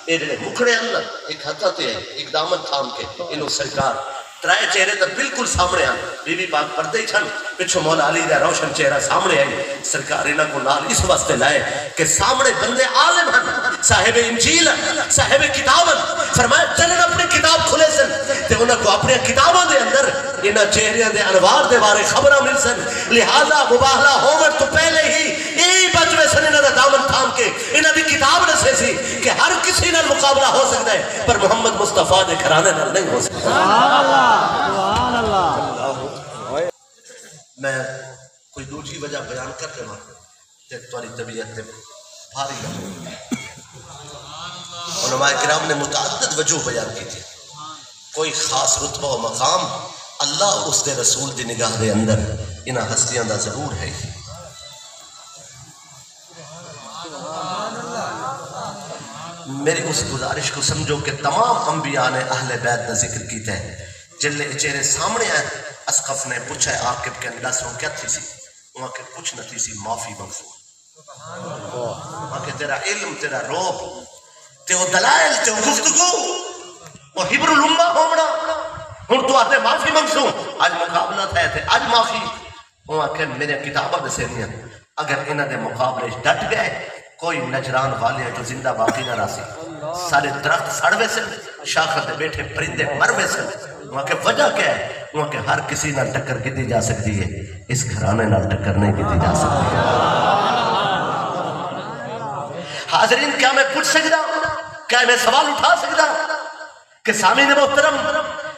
یہ جڑے مکھڑے اندر ایک ہتھا تے ایک دامن تھام کے انہوں سرکار ترائے چہرے تک بالکل سامنے آن بی بی پاک پردے چھن پچھو مولا علی دا روشن چہرہ سامنے آئی سرکار انہاں کو نال اس واسطے لائے کہ سامنے بندے عالم ہیں صاحب انجیل ہیں صاحب کتاب ہیں فرمایا چلن اپنی کتاب کھلے سن تے انہاں کو اپنے کتابوں دے اندر انہاں چہریاں دے انوار دے بارے خبرہ مل سن لہذا مباہلہ ہومر تو پہلے ہی ای بچوے سن انہاں دا دامن تھام کے انہاں دی کتاب نسے سی کہ ہر کسی نال مقابلہ ہو سکتا ہے پر محمد مصطفیٰ دے گھرانے نال نہیں ہو سکتا میں کوئی دوسری وجہ بیان کر دے کہ تمہاری طبیعت تے بھاری لگے علماء کرام نے متعدد وجہ بیان کی تھی کوئی خاص رتبہ و مقام اللہ اس دے رسول دی نگاہ دے اندر انہاں ہستیاں دا ضرور ہے میری اس گزارش کو سمجھو کہ تمام انبیاء نے اہل بیت دا ذکر کیتے ہیں جلے چہرے سامنے آئے اسقف نے پوچھا ہے عاقب کے اندر سو کیا تھی سی وہاں کے کچھ نہ تھی سی معافی مغفور وہاں کے تیرا علم تیرا روب تیو دلائل تیو گفتگو وہ حبر الامہ ہومنا ہم تو آتے معافی مغفور آج مقابلہ تھے آج معافی وہاں کہ میرے کتابہ بسینیاں اگر انہ دے مقابلے ڈٹ گئے کوئی نجران والے جو زندہ باقی نہ راسی سارے درخت سڑوے سے شاخت بیٹھے پرندے مروے سے وہاں کے وجہ کیا ہے وہاں کے ہر کسی نہ ٹکر کی دی جا سکتی ہے اس گھرانے نہ ٹکر نہیں کی دی جا سکتی ہے حاضرین کیا میں پوچھ سکتا کیا میں سوال اٹھا سکتا کہ سامعین محترم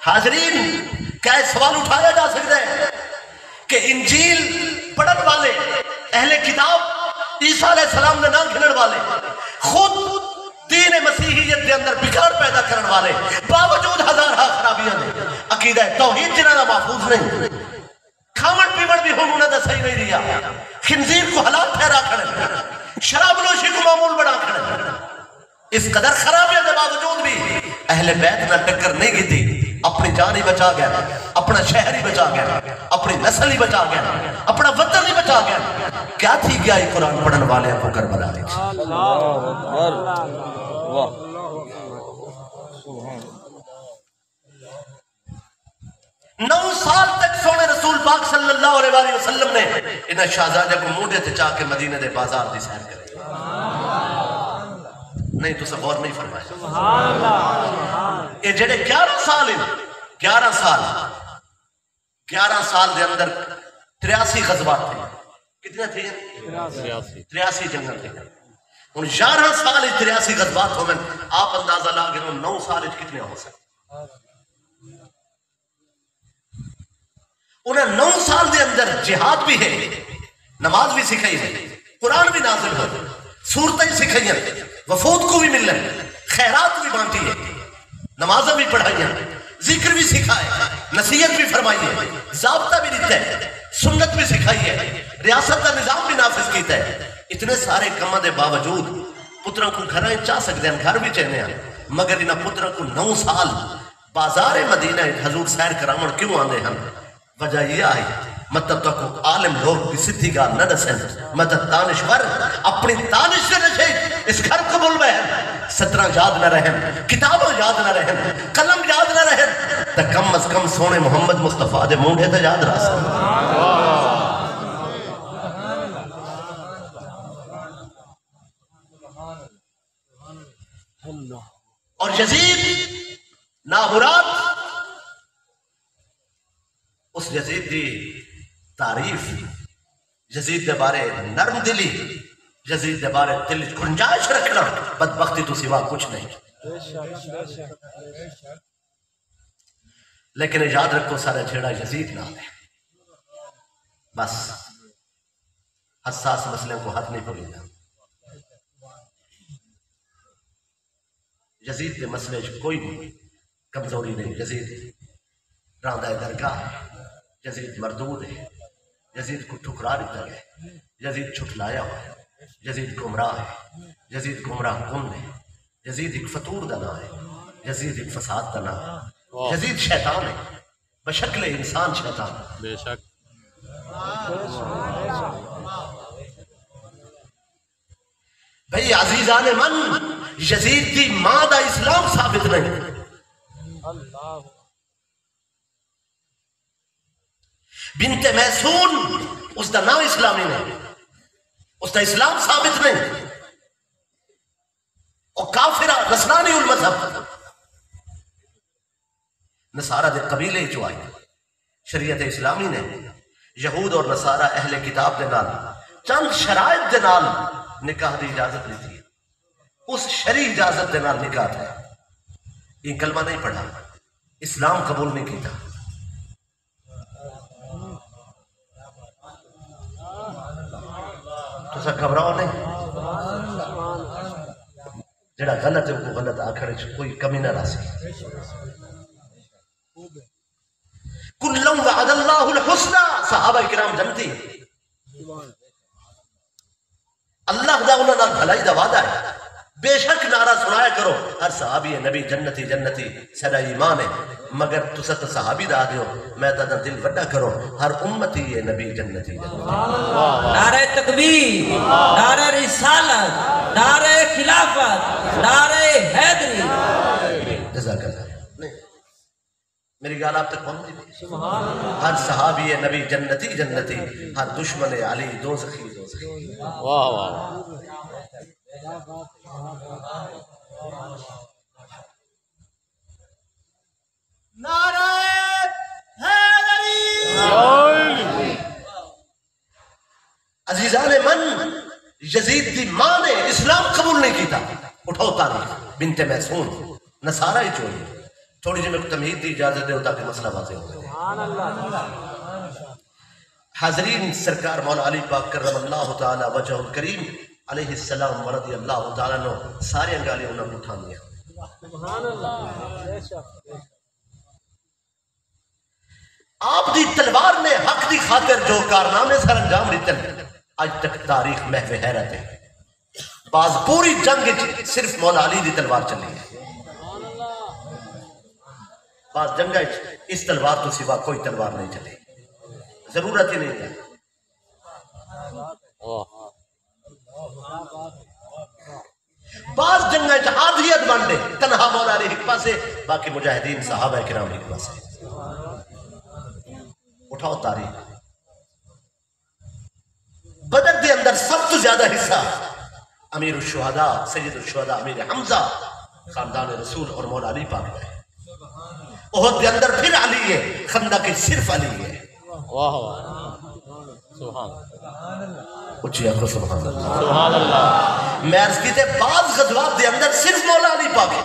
حاضرین کیا سوال اٹھایا جا سکتا ہے کہ انجیل پڑھن والے اہل کتاب عیسیٰ علیہ السلام نے نام کھلن والے خود دین مسیحیت کے اندر بگاڑ پیدا کرن والے باوجود ہزار خرابیاں نے عقیدہ توحید جنہاں دا محفوظ نہیں کھامن پیمن بھی ہم انہاں دا صحیح نہیں رہا خنزیر کو حلال ٹھہرا کھڑے شراب نوشی کو معمول بنا کھڑے اس قدر خرابیاں کے باوجود بھی اہل بیت نہ ٹکر نہیں کی تھی اپنی جان ہی بچا گیا اپنا شہر ہی بچا گیا اپنی نسل ہی بچا گیا اپنا وطن ہی بچا گیا کیا تھی گیا یہ قرآن پڑھن والے کو کربلا دی 9 سال تک سونے رسول پاک صلی اللہ علیہ وسلم نے انہیں شہزادے کو موڈے تھے چاہ کے مدینے دے بازار دی سیر کرے نہیں تو سب اور نہیں فرمائے یہ جڑے 11 سال ہیں 11 سال دے اندر 83 غزوات تھے کتنے تھے 83 جنگل تھے ان 11 سال 83 غزوات ہو میں آپ اندازہ لاغے 9 سال کتنے ہو سکتے انہیں 9 سال دے اندر جہاد بھی ہے نماز بھی سکھائی ہے قرآن بھی نازل ہو صورتیں سکھائی ہیں وفود کو بھی مل رہے خیرات بھی بانٹی ہے نمازیں بھی پڑھائی ہیں ذکر بھی سکھائے نصیحت بھی فرمائی ہے ضابطہ بھی دیتا ہے سنت بھی سکھائی ہے ریاست کا نظام بھی نافذ کیتا ہے اتنے سارے کمہ دے باوجود پتروں کو گھرائیں چاہ سکتے ہیں گھر بھی چہنے ہیں مگر انہاں پتروں کو 9 سال بازار مدینہ حضور سیر کرامن کیوں آنے ہیں وجہ یہ آئی مدد تک عالم لوگ بھی سدھی گال نہ دسیں مدد دانشور اپنی دانش سے نشے اس گھر قبول میں سترہ یاد نہ رہیں کتابوں یاد نہ رہیں قلم یاد نہ رہیں تو کم از کم سونے محمد مصطفیٰ دے مونڈے تو یاد رہا سکتا اور یزید نامراد اس یزید دی تعریف یزید دے بارے نرم دلی یزید دے بارے دل گنجائش رکھنا بدبختی تو سوا کچھ نہیں لیکن یاد رکھو سارا چھیڑا یزید نہ دے بس حساس مسئلے کو ہاتھ نہیں پڑینا یزید کے مسئلے کوئی نہیں کمزوری نہیں یزید راندہ درگاہ ہے یزید مردود ہے یزید کو ٹھکرا دیتا ہے یزید چھٹلایا ہوا ہے یزید گمراہ ہے یزید گمراہ کن ہے یزید ایک فتور دنا ہے یزید ایک فساد دنا ہے یزید شیطان ہے بشکل انسان شیطان بے شک بھئی عزیزان من یزید دی ماں دا اسلام ثابت نہیں، بنت محسون اس دا نام اسلامی نہیں، اس دا اسلام ثابت نہیں، اور کافرہ نصرانی المذہب نصارہ دے قبیلے جو آئی، شریعت اسلامی نے یہود اور نصارہ اہل کتاب دے نال چند شرائط دے نال نکاح دی اجازت لی تھی، اس شرعی اجازت دے نال نکاح تھا، یہ کلمہ نہیں پڑھا، اسلام قبول نہیں کیتا۔ تو سا گھبراؤ نہیں، جڑا غلط ہے وہ غلط آکھڑے کوئی کمی نہ راسی۔ کُلًّا وعد اللہ الحسنى، صحابہ کرام جنتی، اللہ دا انہوں نے بھلائی دا وعدہ ہے، بے شک نعرہ سنایا کرو ہر صحابی نبی جنتی جنتی، سارا ایمان ہے، مگر تسا تو صحابی دا دیو، میں تا دل وڈا کرو ہر امتی ہے نبی جنتی جنتی۔ نعرہ تکبیر، نعرہ رسالت، نعرہ خلافت، نعرہ حیدری۔ جزاک اللہ۔ نہیں میری گال آپ تک پہنچ دی، ہر صحابی نبی جنتی جنتی، ہر دشمن علی دوزخی دوزخی۔ واہ واہ، نعرہ حیدری۔ عزیزان من، یزید دی ماں نے اسلام قبول نہیں کیتا، اٹھاؤ تاریخ، بنت محسون نصارہ ہی چوئی، تھوڑی جی میں تمہید دی اجازت دے تاکہ مسئلہ واضح ہو جائے۔ حاضرین، سرکار مولا علی پاک کرم اللہ تعالی وجہ الکریم علیہ السلام ورضی اللہ تعالیٰ نے سارے انگالی انہوں نے اٹھان دیا۔ آپ دی تلوار نے حق دی خاطر جو کارنامے سر انجام دیتے ہیں، آج تک تاریخ محو حیرت ہے۔ بعض پوری جنگ صرف مولا علی دی تلوار چلی ہے، بعض جنگ اس تلوار تو سوا کوئی تلوار نہیں چلی، ضرورت ہی نہیں ہے۔ بعض جنگ آدھیت بانڈے تنہا مولا علی حکمہ سے، باقی مجاہدین صحابہ کرام حکمہ سے۔ اٹھاؤ تاریخ، بدر دے اندر سب تو زیادہ حصہ امیر الشہداء سید الشہداء امیر حمزہ خاندان رسول اور مولا علی پاک ہے۔ احد دے اندر پھر علی ہے، خندق کے صرف علی ہے۔ واہ واہ، سبحان اچھی آخر سبحان اللہ، سبحان اللہ۔ میں عرض کی تے بعض غزوات دے اندر صرف مولا علی پاک ہے،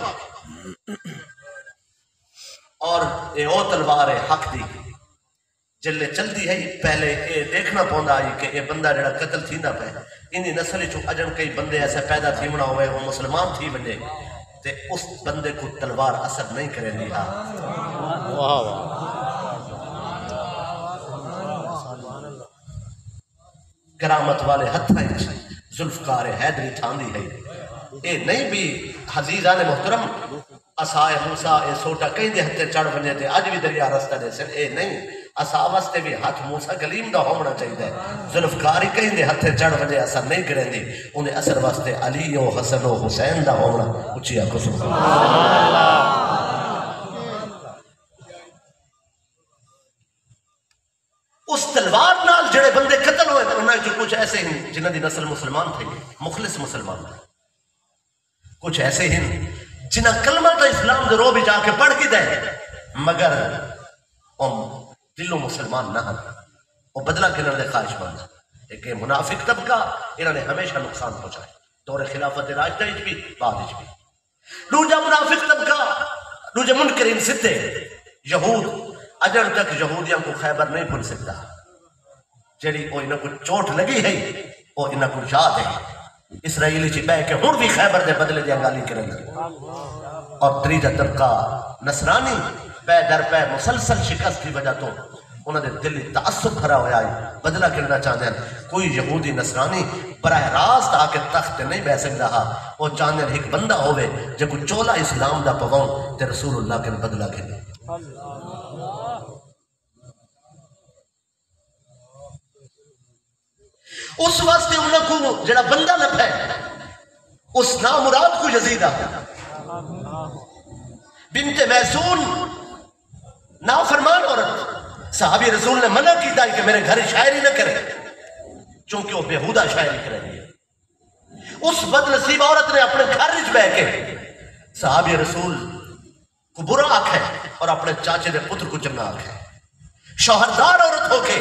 اور یہ او تلوار ہے حق دی جلے چل دی ہے، پہلے یہ دیکھنا پوندا آئی کہ یہ بندہ جڑا قتل تھی نہ پہ انہی نسل چو اجن کئی بندے ایسے پیدا تھی منا ہوئے وہ مسلمان تھی بندے تے اس بندے کو تلوار اثر نہیں کرے دی۔ واہ واہ، کرامت والے ہتھائیں ذوالفقار حیدری تھاندی ہے، اے نہیں بھی حزیزان محترم اسائے موسیٰ اے سوٹا کہیں دے ہتھے چڑھ بنے تھے، آج بھی دریا رستہ دے سر، اے نہیں اسا واسطے بھی ہاتھ موسیٰ کلیم دا ہونا چاہیے۔ ذوالفقاری کہیں دے ہتھے چڑھ بنے اثر نہیں کریں دی، انہیں اثر واسطے علی و حسن و حسین دا ہونا اچھی آنکھوں سبحان اللہ۔ اس تلوار نال جڑے بندے قتل ہوئے انہاں جو کچھ ایسے ہیں جنہاں دی نسل مسلمان تھے، مخلص مسلمان تھے، کچھ ایسے ہیں جنہاں کلمہ تا اسلام دے رو بھی جا کے پڑھ کی دے مگر دلوں مسلمان نہ ہن، وہ بدلہ کنر دے خواہش مند، ایک منافق طبقہ انہوں نے ہمیشہ نقصان پہنچائے، دور خلافت راشدہ اچ بھی بعد اچ بھی۔ دوجا منافق طبقہ، دوجا منکرین ستے یہود، اجر تک یہودیاں کو خیبر نہیں بھول سکتا، جڑی وہ انہوں کو چوٹ لگی ہے وہ انہوں کو یاد ہے، اسرائیلی چی بے کہ ہون بھی خیبر دے بدلے دیا گالی کریں گے۔ اور تریجہ طبقہ نصرانی پے در پے مسلسل شکست کی وجہ تو انہوں نے دلی تعصب کھڑا ہویا ہے، بدلہ کرنا چاہتے ہیں۔ کوئی یہودی نصرانی براہ راست آکے تخت نہیں بہ سکتا ہا، وہ چاہتے ہیں ایک بندہ ہوئے جو کو چولا اسلام دا پواؤں تے رسول اللہ کے بدلہ کرنے۔ اس واسطے انہوں کو جڑا بندہ لبھے اس نامراد کو یزید آیا. بنت محسون نافرمان عورت، صحابی رسول نے منع کی تھا کہ میرے گھر شاعری نہ کرے چونکہ وہ بےہودہ شاعری کر رہی ہے. اس بد نصیب عورت نے اپنے گھر وچ بیٹھ کے صحابی رسول کو برا آکھے اور اپنے چاچے دے پتر کو چنگا آکھے. شوہردار عورت ہو کے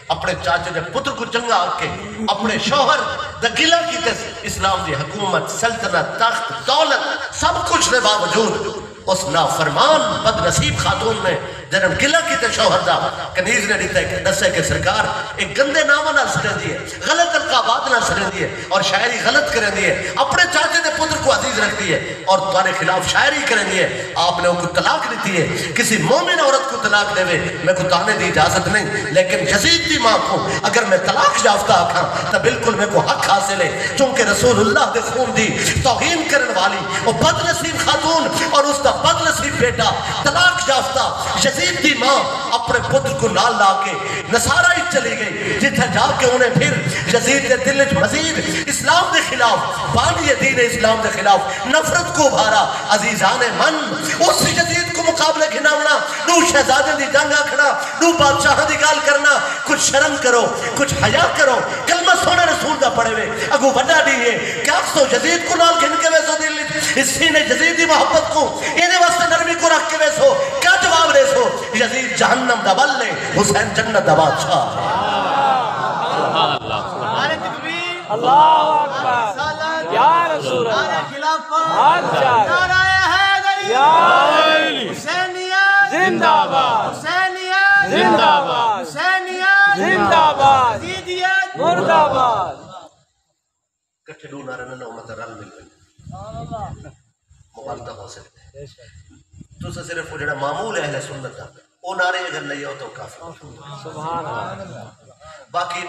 اپنے چاچے دے پتر کو چنگا آکھے اپنے شوہر دا گلہ کیتے اسلام دی حکومت، سلطنت، تخت، دولت سب کچھ دے باوجود اس نافرمان بد نصیب خاتون نے جنہاں گلہ کیتے شوہر دا کنیز نے دیتا ہے دسے کہ سرکار ایک گندے نامہ نہ سرے دیئے، غلط القابات نہ سرے دیئے اور شاعری غلط کریں دیئے، اپنے چاچے دے پتر کو عزیز رکھ دیئے اور تمہارے خلاف شاعری کریں دیئے. آپ نے ان کو طلاق دیتی ہے. کسی مومن عورت کو طلاق دے میں کو تانے دی اجازت نہیں، لیکن یزید دی ماں کو اگر میں طلاق یافتہ آکھاں تو بالکل میں کو حق حاصل ہے، چونکہ رسول اللہ دے خون دی توہین کرن والی وہ بد نصیب خاتون اور اس دا بد نصیب بیٹا طلاق یافتہ یزید دی ماں اپنے پتر کو نال لا کے نصارہ ہی چلی گئی، جتھے جا کے انہیں پھر یزید کے دل مزید اسلام دے خلاف بانی دین اسلام دے خلاف نفرت کو بھارا. عزیزان من اس یزید کو مقابلے گھناونا، نو شہزادے دی جنگ آکھنا، نو بادشاہ دی گال کرنا. کچھ شرم کرو، کچھ حیا کرو. کلمہ سونے رسول دا پڑھے ہوئے اگو وڈا دیئے کیا سو یزید کو نال گھن کے ویسو دل اسی نے یزید دی محبت کو انہیں واسطے نرمی کو رکھ کے ویسو کیا جواب دے سو؟ یزید جہنم دا بل لے، حسین جنت دا بادشاہ. نعرہ تکبیر، اللہ اکبر، یا رسول اللہ، نعرہ خلافت، نعرہ حیدری، حسینیت زندہ باد، حسینیت زندہ باد، حسینیت زندہ باد، یزیدیت مرد آباد. کٹھے دو نعرہ نہ امت رل مل گئی مغالطہ ہو سکتے ہیں. تو سے صرف وہ جڑا معمول اہل سنت ہے وہ نعرے اگر نہیں ہو تو کافی. سبحان اللہ. باقی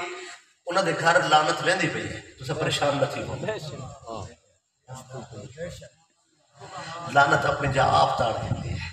انہوں نے گھر لعنت ویندی پئی ہے تو سے پریشان نہ تھی ہو. لعنت اپنی جا آپ تاڑ دیتی ہے.